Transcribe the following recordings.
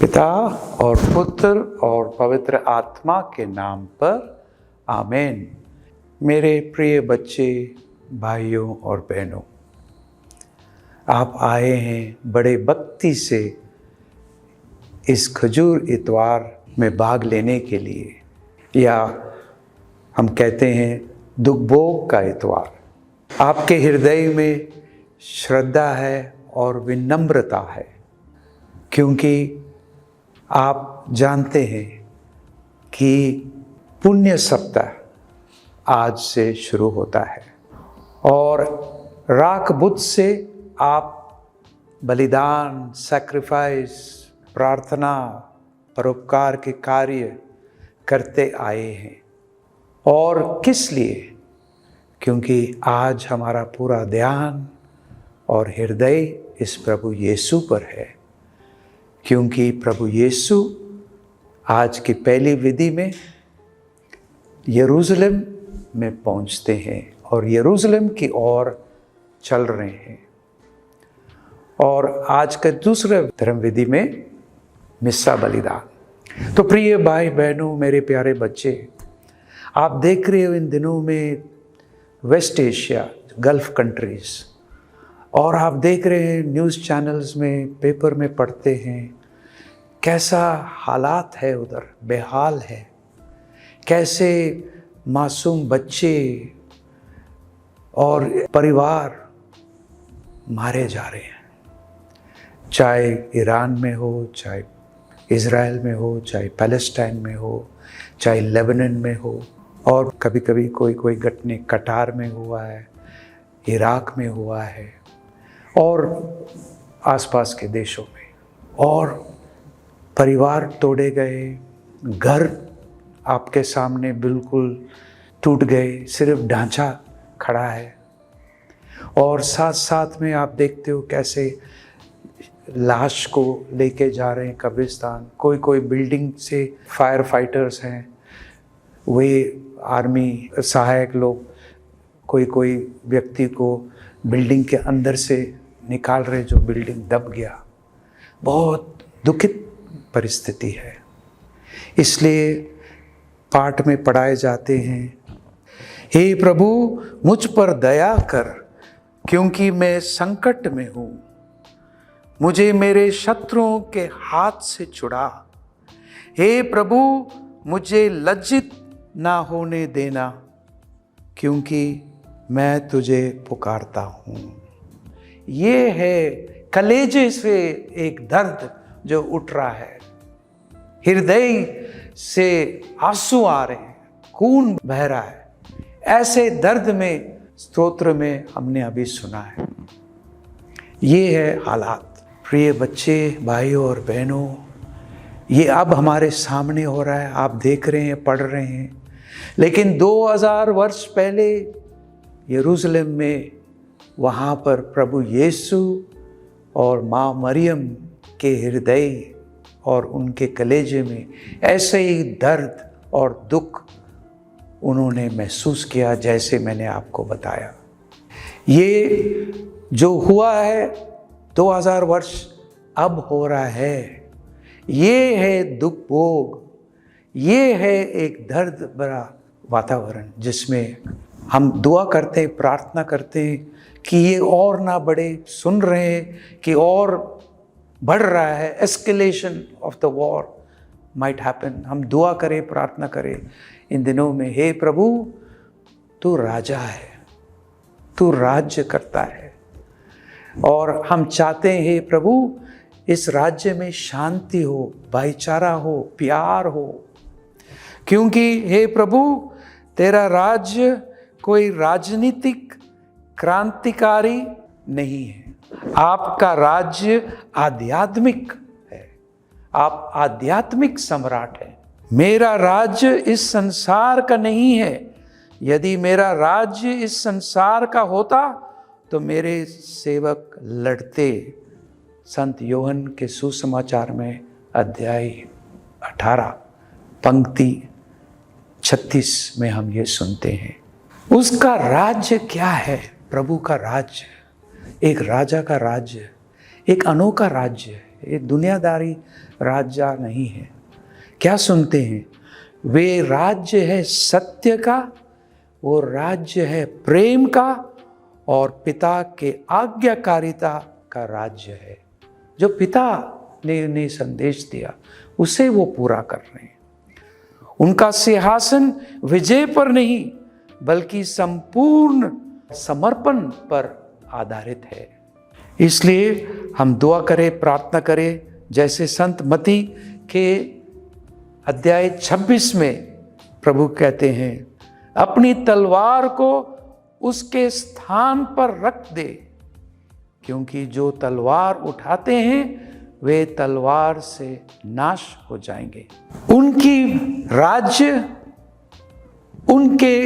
पिता और पुत्र और पवित्र आत्मा के नाम पर आमीन। मेरे प्रिय बच्चे, भाइयों और बहनों, आप आए हैं बड़े भक्ति से इस खजूर इतवार में भाग लेने के लिए, या हम कहते हैं दुख भोग का इतवार। आपके हृदय में श्रद्धा है और विनम्रता है, क्योंकि आप जानते हैं कि पुण्य सप्ताह आज से शुरू होता है और राख बुद्ध से आप बलिदान, सैक्रिफाइस, प्रार्थना, परोपकार के कार्य करते आए हैं। और किस लिए? क्योंकि आज हमारा पूरा ध्यान और हृदय इस प्रभु यीशु पर है, क्योंकि प्रभु यीशु आज की पहली विधि में यरूशलेम में पहुंचते हैं और यरूशलेम की ओर चल रहे हैं। और आज के दूसरे धर्म विधि में मिस्सा बलिदान। तो प्रिय भाई बहनों, मेरे प्यारे बच्चे, आप देख रहे हो इन दिनों में वेस्ट एशिया, गल्फ कंट्रीज, और आप देख रहे हैं न्यूज़ चैनल्स में, पेपर में पढ़ते हैं कैसा हालात है उधर, बेहाल है। कैसे मासूम बच्चे और परिवार मारे जा रहे हैं, चाहे ईरान में हो, चाहे इज़राइल में हो, चाहे पैलेस्टाइन में हो, चाहे लेबनान में हो, और कभी कभी कोई घटना कतार में हुआ है, इराक में हुआ है और आसपास के देशों में। और परिवार तोड़े गए, घर आपके सामने बिल्कुल टूट गए, सिर्फ ढांचा खड़ा है। और साथ साथ में आप देखते हो कैसे लाश को लेके जा रहे हैं कब्रिस्तान। कोई बिल्डिंग से फायर फाइटर्स हैं, वे आर्मी सहायक लोग कोई व्यक्ति को बिल्डिंग के अंदर से निकाल रहे, जो बिल्डिंग दब गया। बहुत दुखित परिस्थिति है। इसलिए पाठ में पढ़ाए जाते हैं, हे प्रभु मुझ पर दया कर, क्योंकि मैं संकट में हूँ। मुझे मेरे शत्रुओं के हाथ से छुड़ा। हे प्रभु मुझे लज्जित ना होने देना, क्योंकि मैं तुझे पुकारता हूँ। ये है कलेजे से एक दर्द जो उठ रहा है, हृदय से आंसू आ रहे हैं, खून बह रहा है। ऐसे दर्द में स्तोत्र में हमने अभी सुना है। ये है हालात। प्रिय बच्चे, भाइयों और बहनों, ये अब हमारे सामने हो रहा है, आप देख रहे हैं, पढ़ रहे हैं। लेकिन 2000 वर्ष पहले यरूशलेम में, वहाँ पर प्रभु यीशु और माँ मरियम के हृदय और उनके कलेजे में ऐसे ही दर्द और दुख उन्होंने महसूस किया, जैसे मैंने आपको बताया। ये जो हुआ है 2000 वर्ष अब हो रहा है, ये है दुख भोग, ये है एक दर्द भरा वातावरण, जिसमें हम दुआ करते हैं, प्रार्थना करते हैं कि ये और ना बढ़े। सुन रहे हैं कि और बढ़ रहा है, escalation of the war might happen. हम दुआ करें, प्रार्थना करें इन दिनों में, हे प्रभु तू राजा है, तू राज्य करता है। और हम चाहते हैं, हे प्रभु इस राज्य में शांति हो, भाईचारा हो, प्यार हो, क्योंकि हे प्रभु तेरा राज्य कोई राजनीतिक क्रांतिकारी नहीं है। आपका राज्य आध्यात्मिक है, आप आध्यात्मिक सम्राट हैं। मेरा राज्य इस संसार का नहीं है। यदि मेरा राज्य इस संसार का होता तो मेरे सेवक लड़ते। संत योहन के सुसमाचार में अध्याय 18 पंक्ति 36 में हम ये सुनते हैं। उसका राज्य क्या है? प्रभु का राज्य एक राजा का राज्य, एक अनोखा राज्य, ये दुनियादारी राज्य नहीं है। क्या सुनते हैं? वे राज्य है सत्य का, वो राज्य है प्रेम का और पिता के आज्ञाकारिता का राज्य है। जो पिता ने उन्हें संदेश दिया उसे वो पूरा कर रहे हैं। उनका सिंहासन विजय पर नहीं बल्कि संपूर्ण समर्पण पर आधारित है। इसलिए हम दुआ करें, प्रार्थना करें, जैसे संत मत्ती के अध्याय 26 में प्रभु कहते हैं, अपनी तलवार को उसके स्थान पर रख दे, क्योंकि जो तलवार उठाते हैं वे तलवार से नाश हो जाएंगे। उनकी राज्य, उनके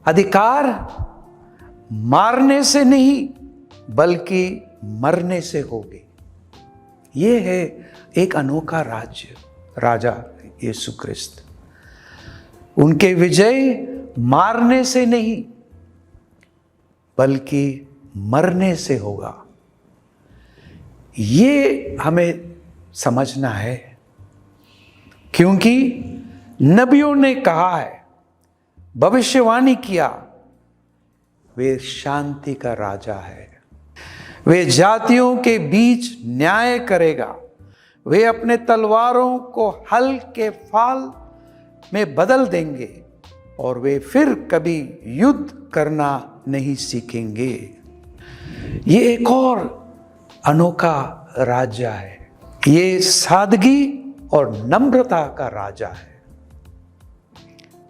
अधिकार मारने से नहीं बल्कि मरने से होंगे। ये है एक अनोखा राज्य, राजा यीशु ख्रिस्त। उनके विजय मारने से नहीं बल्कि मरने से होगा। ये हमें समझना है, क्योंकि नबियों ने कहा है, भविष्यवाणी किया, वे शांति का राजा है, वे जातियों के बीच न्याय करेगा, वे अपने तलवारों को हल के फाल में बदल देंगे और वे फिर कभी युद्ध करना नहीं सीखेंगे। ये एक और अनोखा राजा है। ये सादगी और नम्रता का राजा है।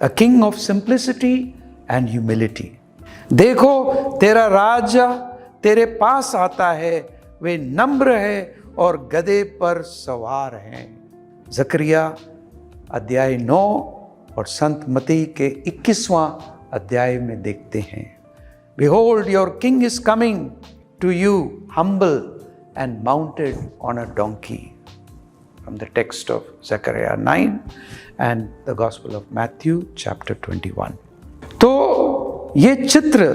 A king of simplicity and humility। देखो तेरा राजा तेरे पास आता है, वे नम्र है और गधे पर सवार हैं। जकरिया अध्याय 9 और संत मत्ती के 21वां अध्याय में देखते हैं, Behold your king is coming to you humble and mounted on a donkey, from the text of Zechariah 9 and the Gospel of Matthew chapter 21। तो ये चित्र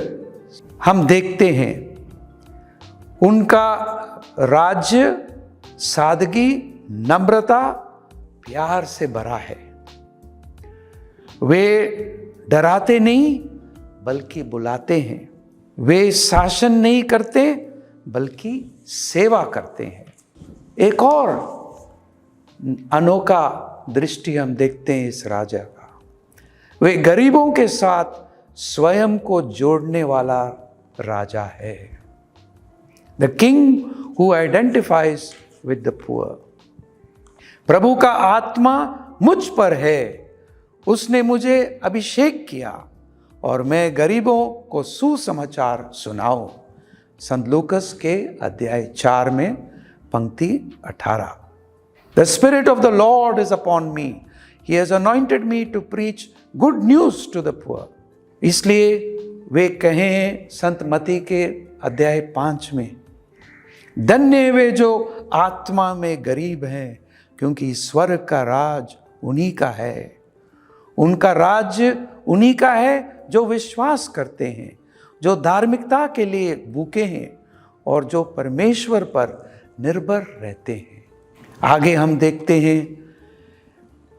हम देखते हैं, उनका राज्य सादगी, नम्रता, प्यार से भरा है। वे डराते नहीं बल्कि बुलाते हैं। वे शासन नहीं करते बल्कि सेवा करते हैं। एक और अनोखा दृष्टि हम देखते हैं इस राजा का, वे गरीबों के साथ स्वयं को जोड़ने वाला राजा है। The king who identifies with the poor. प्रभु का आत्मा मुझ पर है, उसने मुझे अभिषेक किया और मैं गरीबों को सुसमाचार सुनाऊं। संत लूकस के अध्याय 4 में पंक्ति 18। The Spirit of the Lord is upon me. He has anointed me to preach good news to the poor। इसलिए वे कहें संत मत्ती के अध्याय 5 में, धन्य वे जो आत्मा में गरीब हैं, क्योंकि स्वर्ग का राज उन्हीं का है। उनका राज्य उन्हीं का है जो विश्वास करते हैं, जो धार्मिकता के लिए भूखे हैं और जो परमेश्वर पर निर्भर रहते हैं। आगे हम देखते हैं,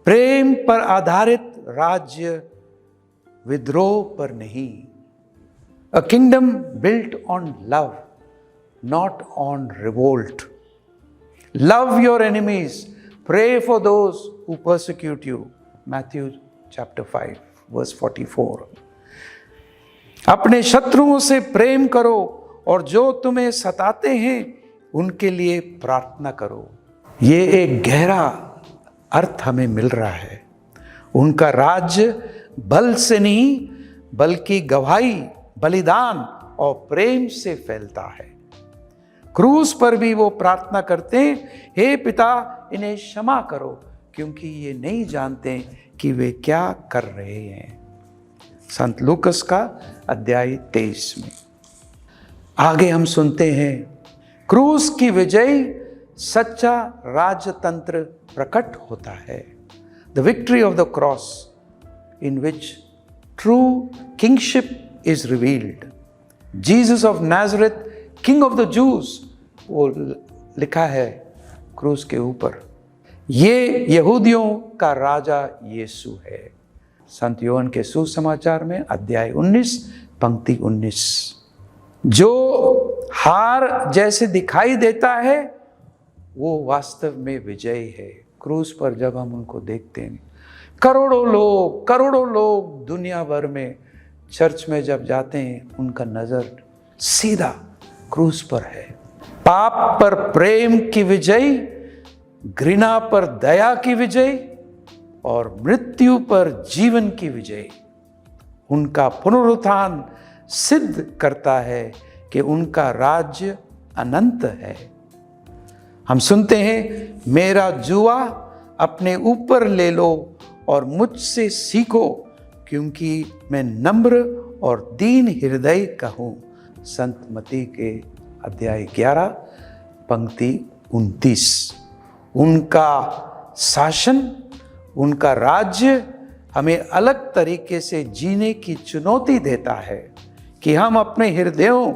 प्रेम पर आधारित राज्य, विद्रोह पर नहीं। A kingdom built on love, not on revolt। Love your enemies, pray for those who persecute you। Matthew chapter 5 verse 44। अपने शत्रुओं से प्रेम करो और जो तुम्हें सताते हैं उनके लिए प्रार्थना करो। ये एक गहरा अर्थ हमें मिल रहा है। उनका राज्य बल से नहीं बल्कि गवाही, बलिदान और प्रेम से फैलता है। क्रूस पर भी वो प्रार्थना करते हैं, हे पिता इन्हें क्षमा करो क्योंकि ये नहीं जानते कि वे क्या कर रहे हैं। संत लूकस का अध्याय 23 में। आगे हम सुनते हैं, क्रूस की विजय सच्चा राजतंत्र प्रकट होता है। The victory of the cross in which true kingship is revealed. Jesus of Nazareth, king of the juice, वो लिखा है क्रूस के ऊपर। ये यहूदियों का राजा यीशु है। संत योहन के सुसमाचार में अध्याय 19 पंक्ति 19। जो हार जैसे दिखाई देता है वो वास्तव में विजयी है। क्रूस पर जब हम उनको देखते हैं, करोड़ों लोग दुनिया भर में चर्च में जब जाते हैं, उनका नजर सीधा क्रूस पर है। पाप पर प्रेम की विजय, घृणा पर दया की विजय और मृत्यु पर जीवन की विजय। उनका पुनरुत्थान सिद्ध करता है कि उनका राज्य अनंत है। हम सुनते हैं, मेरा जुआ अपने ऊपर ले लो और मुझसे सीखो, क्योंकि मैं नम्र और दीन हृदय का हूँ। संत मत्ती के अध्याय 11 पंक्ति 29। उनका शासन, उनका राज्य हमें अलग तरीके से जीने की चुनौती देता है कि हम अपने हृदयों,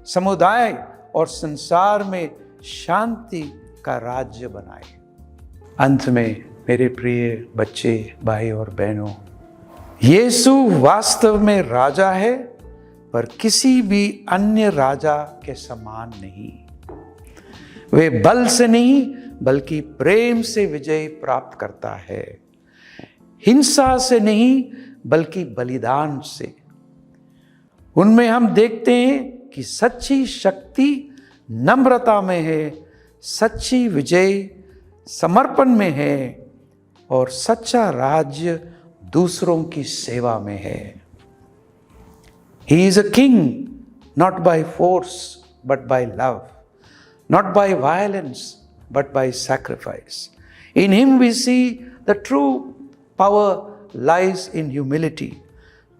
समुदाय और संसार में शांति का राज्य बनाएं। अंत में मेरे प्रिय बच्चे, भाई और बहनों, यीशु वास्तव में राजा है, पर किसी भी अन्य राजा के समान नहीं। वे बल से नहीं बल्कि प्रेम से विजय प्राप्त करता है, हिंसा से नहीं बल्कि बलिदान से। उनमें हम देखते हैं कि सच्ची शक्ति नम्रता में है, सच्ची विजय समर्पण में है और सच्चा राज्य दूसरों की सेवा में है। He is a king, not by force, but by love, not by violence, but by sacrifice. In him we see the true power lies in humility,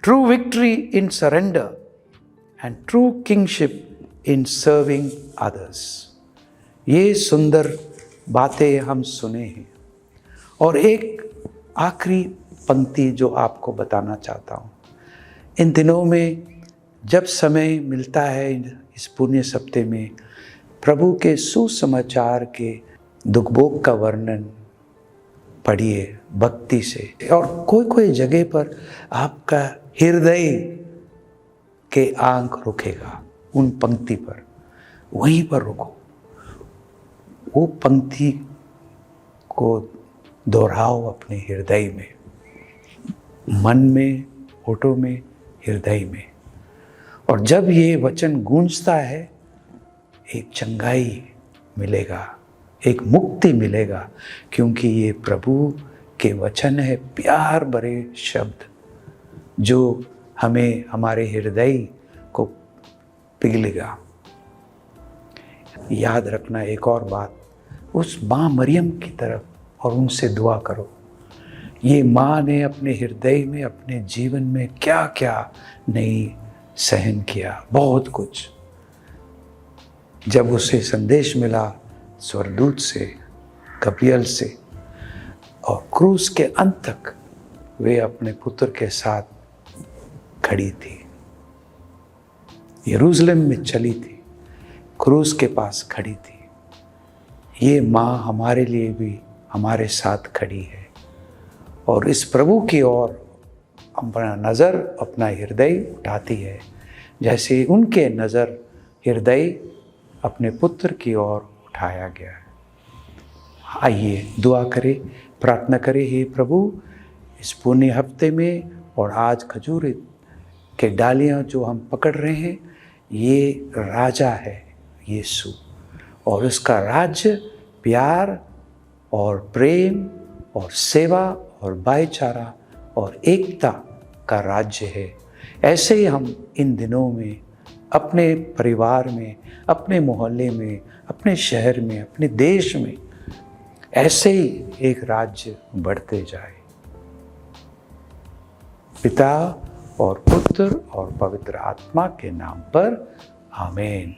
true victory in surrender, and true kingship in serving others. ये सुंदर बातें हम सुने हैं। और एक आखिरी पंक्ति जो आपको बताना चाहता हूँ, इन दिनों में जब समय मिलता है इस पुण्य सप्ताह में, प्रभु के सुसमाचार के दुख भोग का वर्णन पढ़िए भक्ति से। और कोई जगह पर आपका हृदय के आंख रुकेगा उन पंक्ति पर, वहीं पर रुको। वो पंक्ति को दोहराओ अपने हृदय में, मन में, होठों में, हृदय में। और जब ये वचन गूंजता है, एक चंगाई मिलेगा, एक मुक्ति मिलेगा, क्योंकि ये प्रभु के वचन है, प्यार भरे शब्द जो हमें हमारे हृदय को पिघलेगा। याद रखना एक और बात, उस माँ मरियम की तरफ और उनसे दुआ करो। ये माँ ने अपने हृदय में, अपने जीवन में क्या क्या नहीं सहन किया, बहुत कुछ। जब उसे संदेश मिला स्वर्गदूत से, गब्रियल से, और क्रूस के अंत तक वे अपने पुत्र के साथ खड़ी थी, यरूशलेम में चली थी, क्रूस के पास खड़ी थी। ये माँ हमारे लिए भी हमारे साथ खड़ी है और इस प्रभु की ओर अपना नज़र, अपना हृदय उठाती है, जैसे उनके नज़र, हृदय अपने पुत्र की ओर उठाया गया है। आइए दुआ करें, प्रार्थना करें। हे प्रभु, इस पुण्य हफ्ते में और आज खजूर के डालियाँ जो हम पकड़ रहे हैं, ये राजा है यीशु, और उसका राज्य प्यार और प्रेम और सेवा और भाईचारा और एकता का राज्य है। ऐसे ही हम इन दिनों में अपने परिवार में, अपने मोहल्ले में, अपने शहर में, अपने देश में ऐसे ही एक राज्य बढ़ते जाए। पिता और पुत्र और पवित्र आत्मा के नाम पर आमीन।